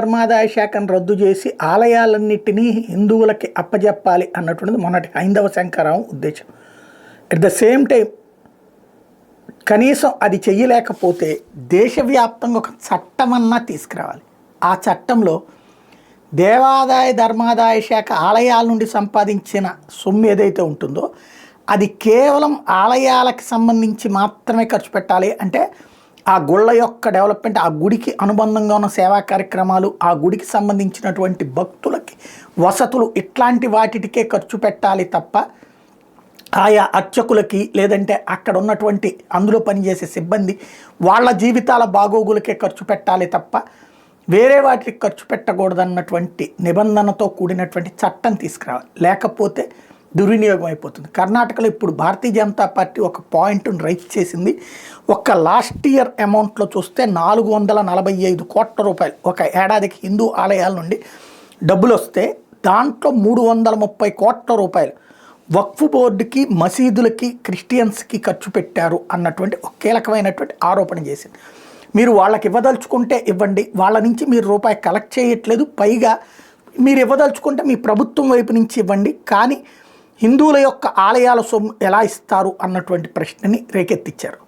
ధర్మాదాయ శాఖను రద్దు చేసి ఆలయాలన్నింటినీ హిందువులకి అప్పజెప్పాలి అన్నటువంటిది మొన్నటి హైందవ శంకరరావు ఉద్దేశం. అట్ ద సేమ్ టైం కనీసం అది చెయ్యలేకపోతే దేశవ్యాప్తంగా ఒక చట్టమన్నా తీసుకురావాలి. ఆ చట్టంలో దేవాదాయ ధర్మాదాయ శాఖ ఆలయాల నుండి సంపాదించిన సొమ్ము ఏదైతే ఉంటుందో అది కేవలం ఆలయాలకు సంబంధించి మాత్రమే ఖర్చు పెట్టాలి. అంటే ఆ గుళ్ళ యొక్క డెవలప్మెంట్, ఆ గుడికి అనుబంధంగా ఉన్న సేవా కార్యక్రమాలు, ఆ గుడికి సంబంధించినటువంటి భక్తులకి వసతులు, ఇట్లాంటి వాటికే ఖర్చు పెట్టాలి తప్ప ఆయా అర్చకులకి లేదంటే అక్కడ ఉన్నటువంటి అందులో పనిచేసే సిబ్బంది వాళ్ళ జీవితాల బాగోగులకే ఖర్చు పెట్టాలి తప్ప వేరే వాటికి ఖర్చు పెట్టకూడదన్నటువంటి నిబంధనతో కూడినటువంటి చట్టం తీసుకురావాలి. లేకపోతే దుర్వినియోగం అయిపోతుంది. కర్ణాటకలో ఇప్పుడు భారతీయ జనతా పార్టీ ఒక పాయింట్ను రైజ్ చేసింది. ఒక లాస్ట్ ఇయర్ అమౌంట్లో చూస్తే 445 కోట్ల రూపాయలు ఒక ఏడాదికి హిందూ ఆలయాల నుండి డబ్బులు వస్తే దాంట్లో 330 కోట్ల రూపాయలు వక్ఫ్ బోర్డుకి, మసీదులకి, క్రిస్టియన్స్కి ఖర్చు పెట్టారు అన్నటువంటి ఒక కీలకమైనటువంటి ఆరోపణ చేసింది. మీరు వాళ్ళకి ఇవ్వదలుచుకుంటే ఇవ్వండి, వాళ్ళ నుంచి మీరు రూపాయి కలెక్ట్ చేయట్లేదు, పైగా మీరు ఇవ్వదలుచుకుంటే మీ ప్రభుత్వం వైపు నుంచి ఇవ్వండి, కానీ హిందువుల యొక్క ఆలయాల సొమ్ము ఎలా ఇస్తారు అన్నటువంటి ప్రశ్నని రేకెత్తిచ్చారు.